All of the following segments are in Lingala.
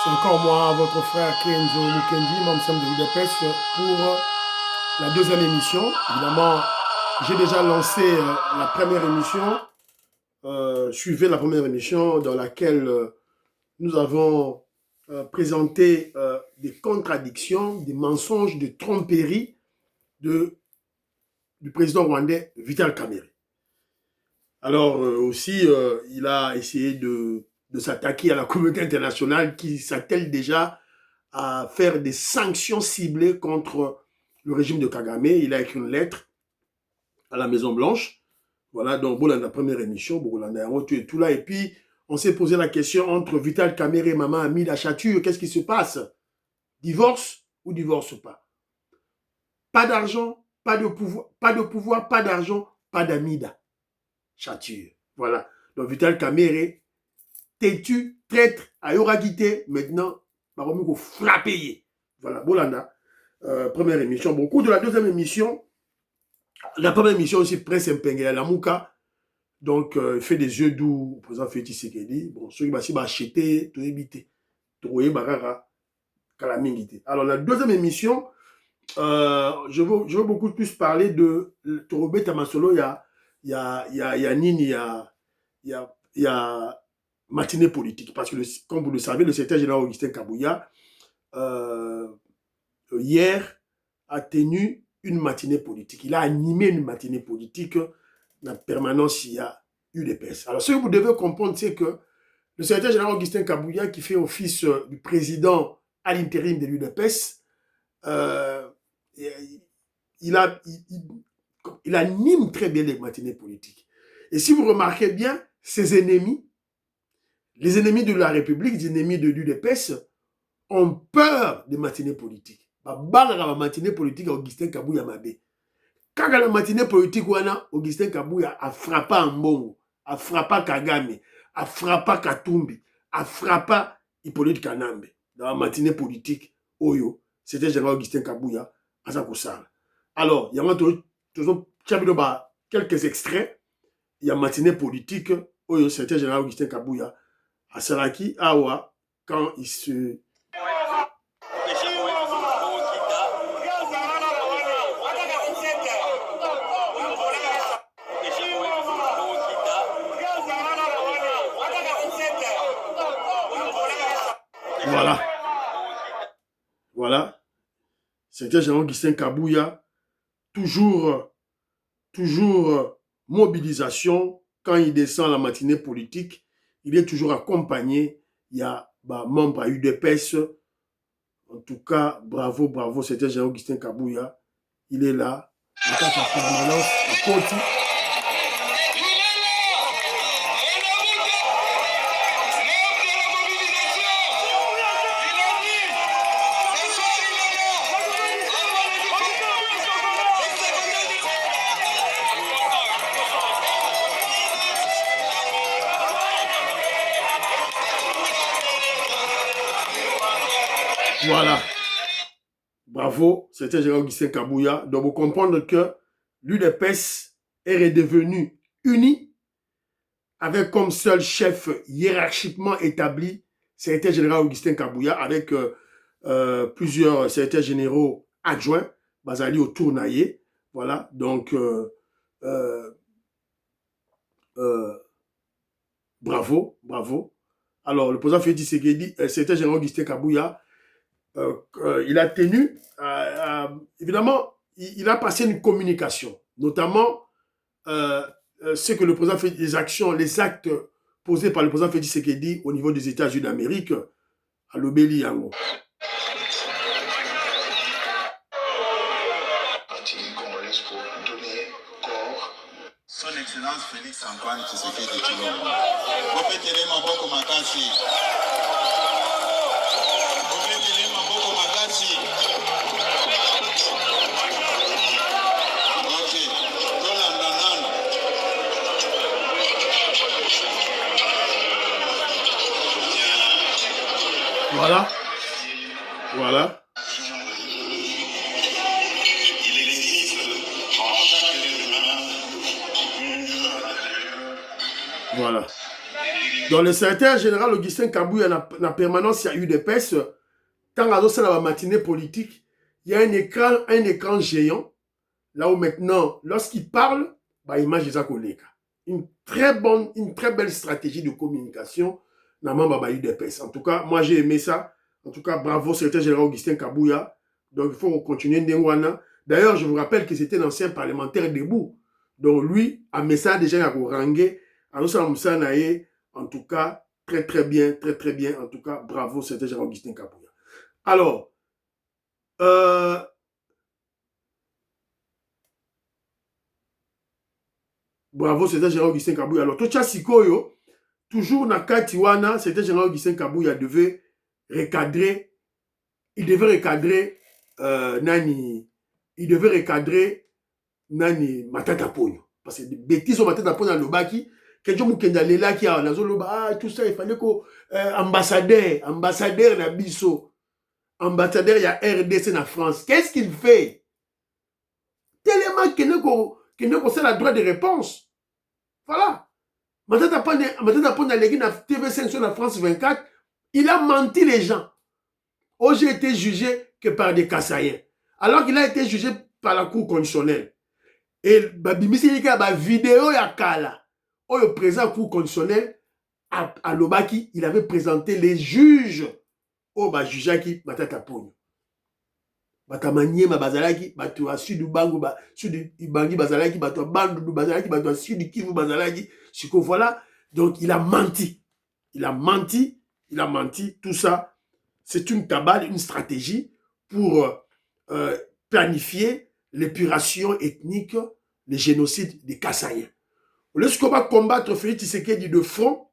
C'est encore moi, votre frère Kenzo Mukendi, membre de Budapest, pour la deuxième émission. Évidemment, j'ai déjà lancé la première émission. Suivez la première émission dans laquelle nous avons présenté des contradictions, des mensonges, des tromperies du président rwandais Vital Kamerhe. Alors aussi, il a essayé de s'attaquer à la communauté internationale qui s'attelle déjà à faire des sanctions ciblées contre le régime de Kagame. Il a écrit une lettre à la Maison Blanche. Voilà, donc voilà la première émission, Bolanda et tout là. Et puis, on s'est posé la question entre Vital Kamerhe et Maman Amida Chature, qu'est-ce qui se passe? Divorce ou divorce pas? Pas d'argent, pas de pouvoir, pas d'argent, pas d'Amida Chature. Voilà. Donc Vital Kamerhe, têtu, traître, Ayoragité, maintenant, par contre, il faut frapper. Voilà, Bolanda. Première émission. Bon, au cours de la deuxième émission, la première émission aussi, Prince Mpengela Lamouka, donc il fait des yeux doux au président Félix Tshisekedi. Bon, ceux qui vont acheter, tout éviter. Trouver Barara, Kalamingité. Alors, la deuxième émission, je veux beaucoup plus parler de Torobé Tamasolo, il y a Nini, il y a matinée politique. Parce que, comme vous le savez, le secrétaire général Augustin Kabouya, hier, a tenu une matinée politique. Il a animé une matinée politique en permanence, il y a UDPS. Alors, ce que vous devez comprendre, c'est que le secrétaire général Augustin Kabouya, qui fait office du président à l'intérim de l'UDPS, il anime très bien les matinées politiques. Et si vous remarquez bien, ses ennemis, les ennemis de la République, les ennemis de l'UDPS, ont peur des matinées politiques. La matinée politique à Augustin Kabouya Mabé. Quand la matinée politique, Augustin Kabouya a frappé Mbongo, a frappé Kagame, a frappé Katumbi, a frappé Hippolyte Kanambe. Dans la matinée politique, Oyo, c'était général Augustin Kabouya à Sakosala. Alors, il y a quelques extraits. Il y a matinée politique, Oyo, c'était général Augustin Kabouya à Saraki, Awa, quand il se... Voilà. Voilà. C'était Jean Augustin Kabouya. Toujours mobilisation. Quand il descend à la matinée politique, il est toujours accompagné. Il y a membre à UDPS. En tout cas, bravo, bravo. C'était Jean Augustin Kabouya. Il est là. En tant que permanence à Côte. Voilà. Bravo, c'était Gérard Augustin Kabouya. Donc, vous comprenez que l'UDPS est redevenu uni avec comme seul chef hiérarchiquement établi, c'était général Augustin Kabouya, avec plusieurs secrétaires généraux adjoints, Bazali au Tournaillé. Voilà, donc, bravo, bravo. Alors, le président Félix Tshisekedi, secrétaire général Augustin Kabouya, il a tenu, évidemment, il a passé une communication, notamment ce que le président fait, les actions, les actes posés par le président Félix Tshisekedi au niveau des États-Unis d'Amérique, à l'Obéli Yango. Son Excellence Félix Antoine Tshisekedi Tshilombo. Bopetele maboko makasi. Bopetele maboko makasi. Ok, tolanda nano. Voilà. Voilà. Voilà. Dans le secrétaire général Augustin Kabouya, la permanence, il y a eu des pèses. Tant à la matinée politique, il y a un écran géant, là où maintenant, lorsqu'il parle, bah, image des collègues. Une très belle stratégie de communication. Normalement, bah, il y a eu des pèses. En tout cas, moi, j'ai aimé ça. En tout cas, bravo, secrétaire général Augustin Kabouya. Donc, il faut continuer Ndengwana. D'ailleurs, je vous rappelle que c'était l'ancien parlementaire debout. Donc, lui, a mis ça déjà à Rangé. En tout cas, très bien. En tout cas, bravo, secrétaire général Augustin Kabouya. Alors, bravo, secrétaire général Augustin Kabouya. Alors, Tocha Sikoyo, toujours na Katiwana, secrétaire général Augustin Kabouya devait recadrer, Nani Matata Pogno. Parce que des bêtises au Matata Pogno dans le baki, quelqu'un mukenda lela qui a tout ça, il fallait que ambassadeur na biso, ambassadeur il y a RDC na France. Qu'est-ce qu'il fait? Tellement qu'il ne concerne la droit de réponse. Voilà. Matata Pogno légui na TV5 sur la France 24, il a menti les gens. Oh, j'ai été jugé que par des Kassaïens. Alors qu'il a été jugé par la Cour constitutionnelle. Et Babimisi il y a une vidéo ya kala. Oh, le président de la Cour constitutionnelle à Lobaki, il avait présenté les juges. Oh, bah jujaki Matata Pogno. Batamanie ma bazalaki, batu a sud du bango, sud du Ibangi bazalaki, batu a bandu du bazalaki, batu a sud du Kivu bazalaki. Voilà. Donc il a menti. Il a menti. Tout ça, c'est une cabale, une stratégie pour planifier l'épuration ethnique, le génocide des Kassaïens. Lorsqu'on va combattre Félix Tshisekedi de front,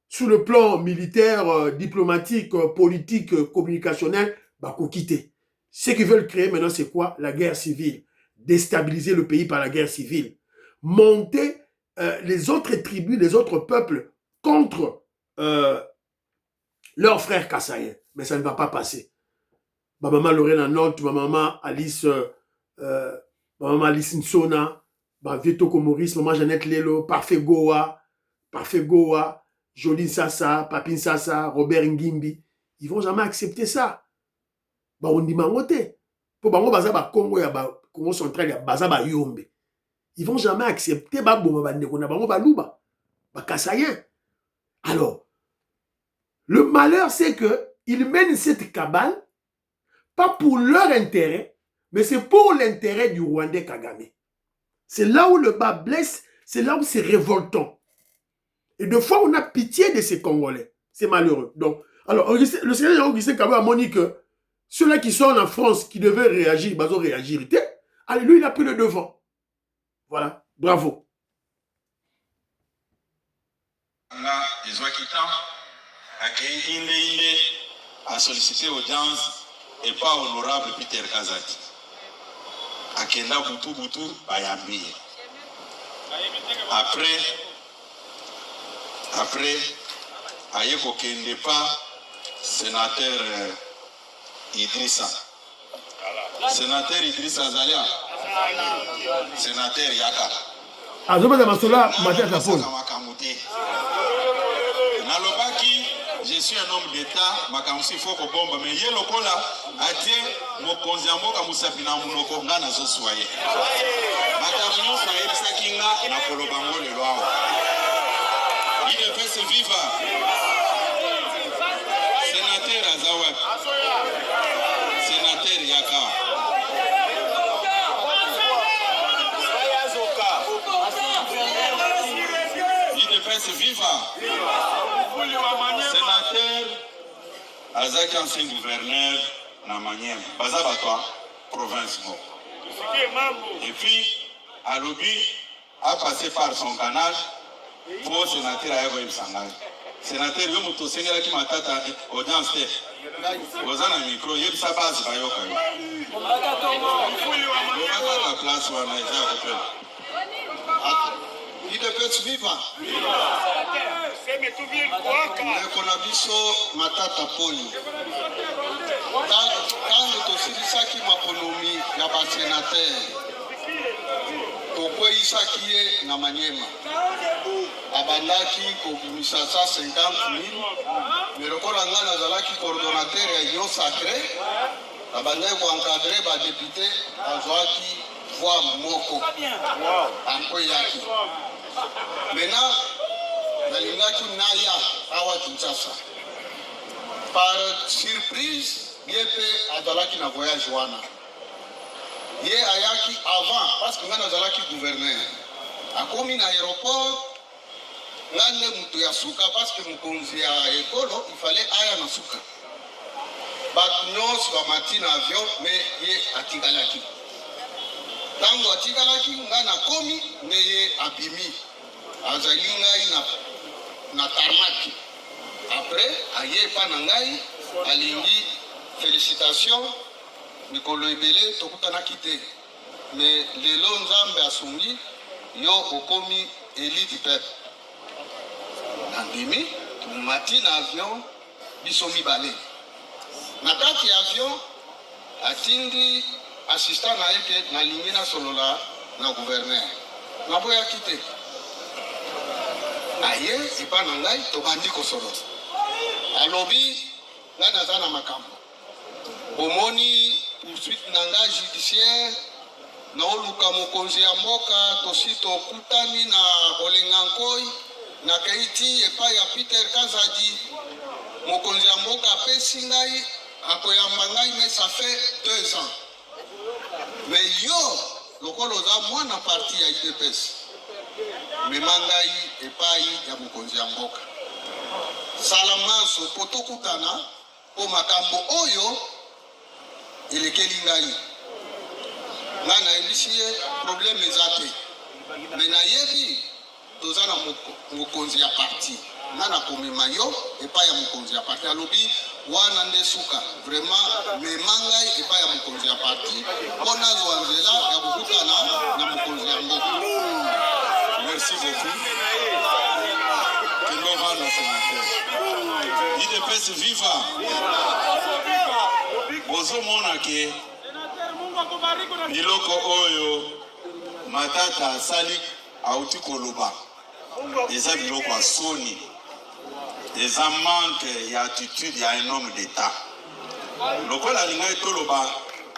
sur le plan militaire, diplomatique, politique, communicationnel, bah, qu'on quitte. Ce qu'ils veulent créer maintenant, c'est quoi? La guerre civile. Déstabiliser le pays par la guerre civile. Monter les autres tribus, les autres peuples contre leurs frères Kassaïens. Mais ça ne va pas passer. Ma maman Lorena Note, ma maman Alice Nsona, ma Vietoko Maurice, maman Jeannette Lelo, Parfait Goa, Jolie Sassa, Papine Sassa, Robert Ngimbi. Ils ne vont jamais accepter ça. Bah, on dit mangote. Pour bango baza ba Congo ya ba Congo central ya baza ba Yombe. Ils vont jamais accepter ba boma ba ndeko na bango ba luba. Ba Kassaïen. Alors, le malheur c'est que ils mènent cette cabale pas pour leur intérêt, mais c'est pour l'intérêt du Rwandais Kagame. C'est là où le bas blesse, c'est là où c'est révoltant. Et de fois, on a pitié de ces Congolais. C'est malheureux. Donc, alors, le secrétaire Augustin Kabouya a dit que ceux-là qui sont en France, qui devaient réagir, ils vont réagir. Allez, lui, il a pris le devant. Voilà. Bravo. Là, les occupants a sollicité audience et pas honorable Peter Kazati. Akenda Boutou, Bayambi. Après, Ayeko Kende pas sénateur Idrissa. Sénateur Idrissa Zalia. Sénateur Yaka. Azoba Masola, Mathias Lafone. Nalobaki, je suis un homme d'État, Makamsi Foko Bomba, mais Yelo Kola a dit Mokonzi Amboka Musapina Munoko Ngana Zoswaye. Makamio Saïd Sakinga, Nakolobango le Loa. Il est fait viva. Sénateur Azawak. Sénateur Yaka. Il est fait viva. Sénateur Azaki ancien gouverneur Namanyem. Bazabatwa, province Moko. Et puis, Alobi a passé par son canal. Pour sénateur Ayob Sangay. Sénateur Yomuto Sengela qui m'a tata audience. Vous avez un micro, il y a sa base Bayoka. Vous avez la place où on a déjà fait. Il peut suivre. Konabiso Matata Pogno. Quand tu as dit ça qui m'a connommé, il y a pas sénateur. tokweyisaki ye na Maniema abandaki kobimisa 150,000 mais lokola nga nazalaki coordonnateur ya Union Sacré abandaki koencadre badepute azwaki voix moko akweyaki maintenant nalingaki naya awa Kinshasa par surprise ye mpe azalaki na voyage wana ye ayaki avant parce que nga nazalaki gouverneur akomi na aéroport nga nde mutu ya suka parce que mokonzi ya ekolo ifale aya na suka bato nyonso bamati na avion mais ye atikalaki ntango atikalaki nga nakomi nde ye abimi azali ngai na tarmaki après aye epa na ngai alingi félicitation mikolo ebele tokutanaki te mais lelo nzambe asungi yo okomi éli du peuple nandimi tumati na avion biso mibale na kati ya avion atindi assistant na ye ke nalingi nasolola na gouverneur naboyaki te aye epa na ngai tobandi kosolola alobi ngai naza na makambo omoni poursuite na ngai judiciaire naoluka mokonzi ya mboka tosi tokutani na olenga nkoi nakei ti epai ya Peter Kazadi mokonzi ya mboka apesi ngai akoyamba ngai mais ça fait 2 ans mais yo lokolo oza mwana parti ya UDPS mema ngai epai ya mokonzi ya mboka sala manso po tokutana po makambo oyo elekeli ngai nga nayebisi ye problème eza te me nayebi toza na mokonzi ya parti nga nakomema yo epai ya mokonzi ya parti alobi wana nde suka vraiment mema ngai epai ya mokonzi ya parti mpo nazwa nzela ya kokutana na mokonzi ya mboka. Merci beaucoup. Kingovano sénateur. UDPS viva. Bozomona ke biloko oyo Matata asali auti koloba eza biloko ya soni, eza manque ya attitude ya un homme d'état. Lokola alingai toloba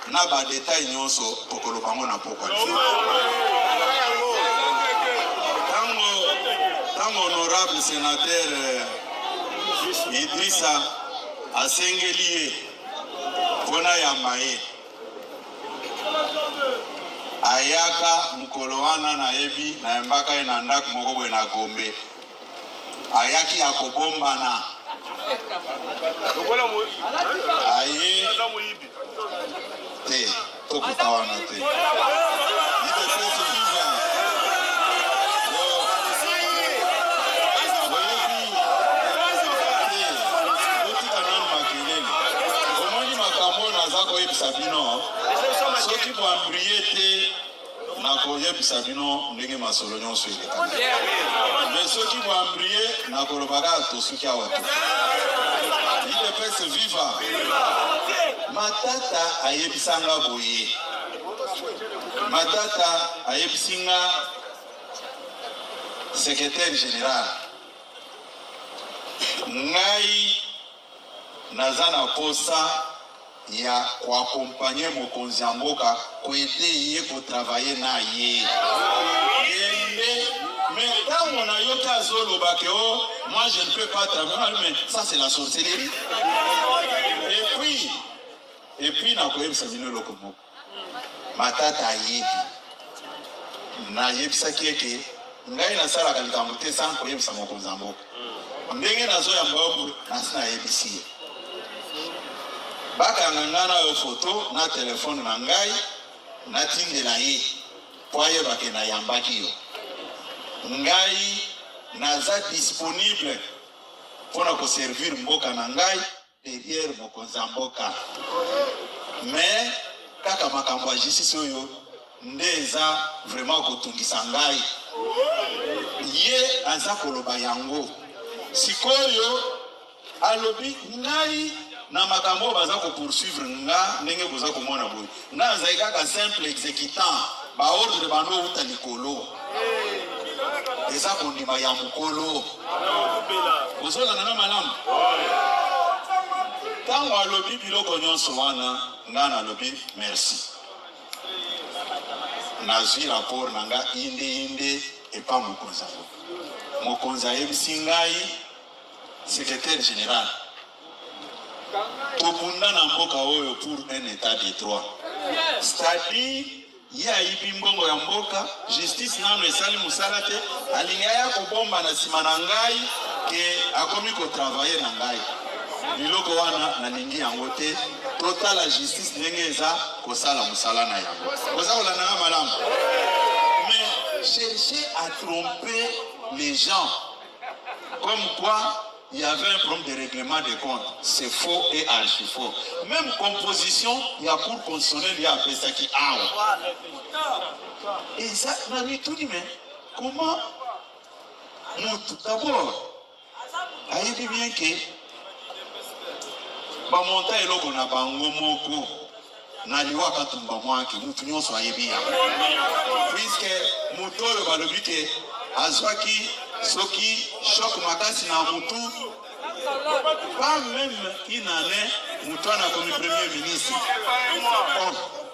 na ba détail nyonso tokoloba ngo na pokwa tango honorable sénateur Idrissa asengeli ye mpona yamba ye ayaka mokolo wana nayebi nayembaka ye na ndako moko boye na Gombe ayaki akobombana aye te tokuta wana te Sabino soki boambrie te nakoyebisa bino ndenge masolo nyonso elekana mais soki boambrie nakolobaka tosuki awa te UDPS viva. Matata ayebisanga boye Matata ayebisinga secrétaire général ngai naza na posa ya koakompanye mokonzi ya mboka koede ye kotravaye na ye mais ntango na yo te azoloba ke o moi je ne peux pas travailler mais ça c'est la sorcellerie et puis nakoyebisa bino eloko moko Matata ayebi nayebisaki eke ngai nasalaka likambo te sans koyebisa mokonzi ya mboka ndenge nazoyamba yo nasi nayebisi ye bakanga nga na yo foto na telefone na ngai natindela ye po ayebake nayambaki yo ngai naza disponible mpona koservir mboka na ngai derrière mokonzi ya mboka mais kaka makambo ya justice oyo nde eza vraiment kotungisa ngai ye aza koloba yango sikoyo alobi ngai na makambo baza ko poursuivre nga ndenge boza komona boye nga azali kaka simple exécutant ba ordre bano uta likolo eza kondima ya mukolo ozola na malamu tango alobi biloko nyonso wana nga nalobi merci nazwi rapport na nga inde epa mokonzi ayebisi ngai secrétaire général tobunda na mboka oyo pour un état de droit c'est-à-dire ye ayibi mbongo ya mboka justice nano esali mosala te alingi aya kobomba na nsima na ngai ke akomi kotravaille na ngai biloko wana nalingi yango te totala justice ndenge eza kosala mosala na yango oza kolandanga malamu mais chercher à tromper les gens comme quoi il y avait un problème de règlement des comptes. C'est faux et archi faux. Même composition, il y a pour constitutionnel, il y a appelé ça qui a. Et ça, on a tout dit, mais comment d'abord, il dit bien que bamonta eloko na bango moko na liwa katumba mwaki mutu nyonso ayebi ya puisque mutu oyo balobi ke azwaki soki choc makasi na mutu pas même une année mutu ana comme premier ministre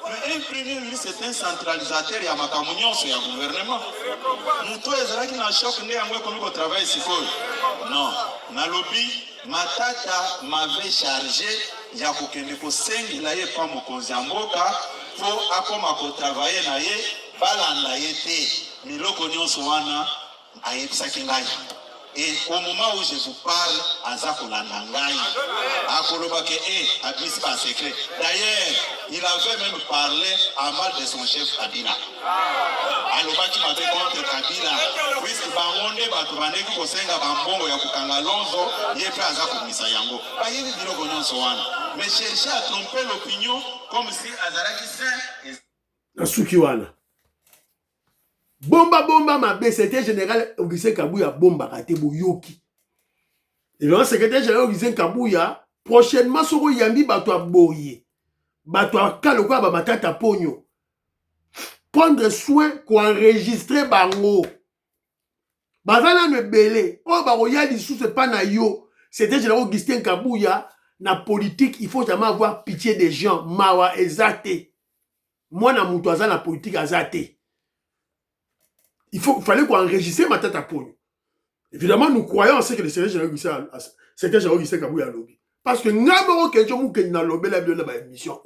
mais un premier ministre c'est un centralisateur ya makambo nyonso ya gouvernement mutu ezalaki na choc nde yango ekomi kotravaille sikoyo non nalobi Matata m'avait chargé ya kokende kosengela ye pa mokonzi ya mboka po akoma kotravaille na ye balanda ye te miloko nyonso wana ayebisaki ngai et au moment où je vous parle aza kolanda ngai akoloba ke abisi ba secret d'ailleurs il avait même parlé à mal de son chef Kabila alobaki mabe contre Kabila puisque bangonde bato bandeki kosenga bambongo ya kokanga lonzo ye pe aza komisa yango bayebi biloko nyonso wana mais chercher à tromper l'opinion comme si azalaki sain nasuki wana bomba mabe secrétaire général Augustin Kabouya bomba kate boyoki et le secrétaire général Augustin Kabouya prochainement soko yambi bato aboye bato akalo kwa ba matata ponyo prendre soin qu'enregistrer bango bazana ne belé o ba roya sous ce pas na yo secrétaire général Augustin Kabouya na politique il faut jamais avoir pitié des gens mawa ezate moi na muto aza na politique azate. Il fallait qu'on enregistre ma tête à pogne. Évidemment, nous croyons en ce que le secrétaire général Augustin Kabouya lobby. Parce que nous avons quelque lobby la émission.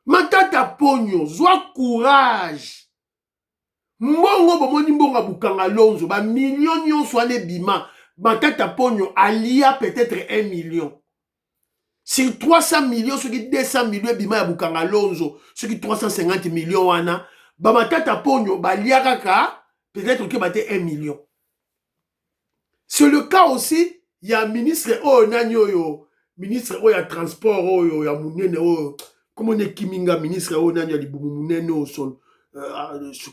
Ma tête à pogne, sois courage. Mbongo bomoni mbonga bukanga lonzo, ba million nyon soit les bima. Ma tête à pogne, alia peut-être 1 million. Sur 300 millions, ceux qui 200 millions bima ya bukanga lonzo, ceux qui 350 millions wana. Bamatata ponyo baliakaka peut-être que bate 1 million. C'est le cas aussi, il y a un ministre ministre ya transport ya munene comment on est Kiminga ministre nanya libumu munene son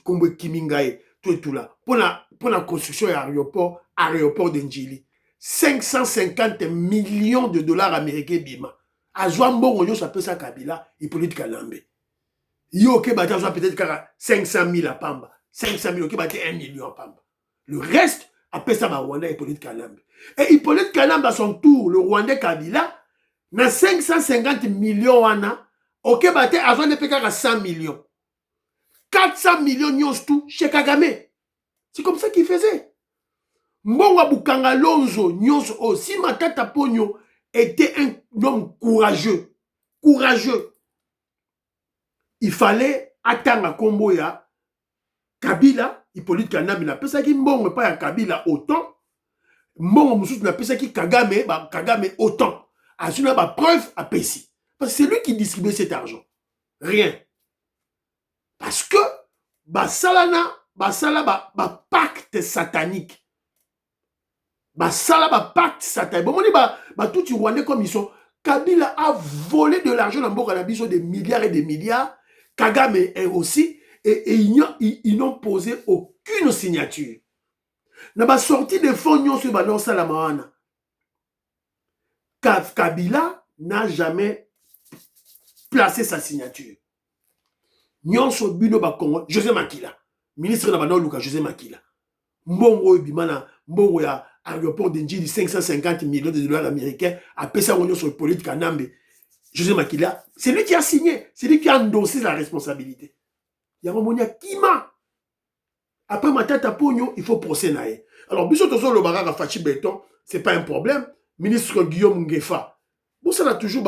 kombo Kiminga tout là pour la construction de aéroport de Njili 550 millions de dollars américains bima azwa mbongo yo ça peut ça Kabila et politique Kalambe. Yo ke bata peut-être 500 000 à Pamba. 500 000, ok, bata 1 million à Pamba. Le reste, après ça, Rwanda et Hippolyte Kalambe. Et Hippolyte Kalambe, à son tour, le Rwandais Kabila, na 550 millions, ok, bata avant de payer 100 millions. 400 millions, nyons tout, chez Kagame. C'est comme ça qu'il faisait. Mbonga Bukanga Lonzo, nyons, si Matata Pogno était un homme courageux, il fallait attendre à combo ya Kabila, Hippolyte Kalambe na pesa ki mbongo pas ya Kabila autant, mbongo mususu na pesa ki Kagame autant. Azuna ba preuve à Pessi. Parce que c'est lui qui distribuait cet argent. Rien. Parce que basala pacte satanique. Basala pacte satanique. Bon, on dit tout Rwandais comme ils sont. Kabila a volé de l'argent dans Mboka Nabiso des milliards et des milliards. Kagame est aussi, et ils n'ont posé aucune signature. N'a pas sorti de fonds sur Banon Salamana. Kabila n'a jamais placé sa signature. nyonso bino ba Congo José Makila ministre na bana luka José Makila mbongo bimana mbongo ya aéroport de Njili 550 millions de dollars américains à pesa wonyo sur politique à Nambe José Makila c'est lui qui a signé, c'est lui qui a endossé la responsabilité. Yamonia Kima après Matata Pogno il faut procès naé. Alors biso tozo le baraka Fachi Béton c'est pas un problème. Ministre Guillaume Ngefa bon ça a toujours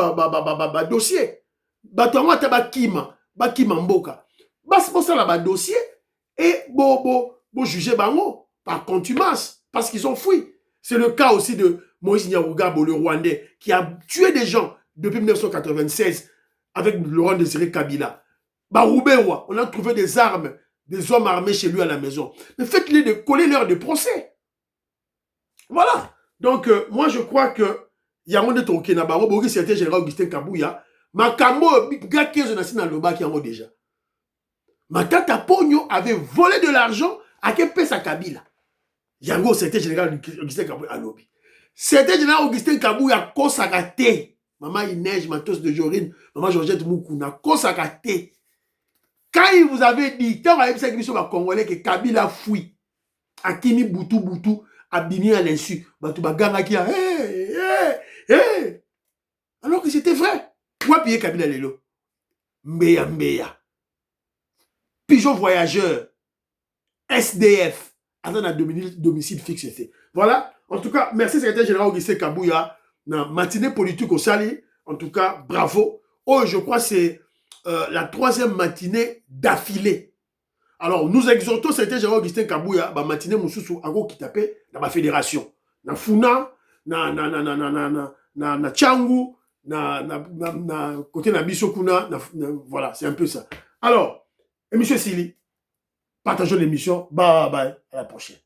dossier batonga ta bakima mboka bas pour ça la dossier et bo juger bango par contumace parce qu'ils ont fui. C'est le cas aussi de Moïse Nyarugabo, le Rwandais, qui a tué des gens depuis 1996 avec Laurent Désiré Kabila. Baroubewa, on a trouvé des armes, des hommes armés chez lui à la maison. Mais faites-les de coller l'heure de procès. Voilà. Donc, moi, je crois que Yamonde Tokena Baro, Bogi, c'était général Augustin Kabouya, Makambo, Gakezo Nassina Loba qui en déjà. Matata Pogno avait volé de l'argent à Kepesa Kabila. Yango, c'était général Augustin Kabouya à Lobi. C'était général Augustin Kabouya Kosakate. Maman Inège, Matos de Jorine, Maman Georgette Moukouna, Kosakate. Quand il vous avait dit, quand on a dit que Congolais que Kabila fouille, Akini Boutou, Abini à l'insu, Batouba Gangaki, alors que c'était vrai. Quoi payer Kabila Lelo? Mbeya. Pigeon voyageur, SDF, attends à domicile fixe. Voilà. En tout cas, merci secrétaire général Augustin Kabouya. Na matinée politique au Sali. En tout cas, bravo. Oh, je crois que c'est la 3e matinée d'affilée. Alors, nous exhortons secrétaire général Augustin Kabouya, bah matinée Moussoussou, Ago qui tapait dans ma fédération. Na Funa, na Tchangu, na côté na Bissokuna, voilà, c'est un peu ça. Alors, monsieur Sili, partageons l'émission. Bye bye, à la prochaine.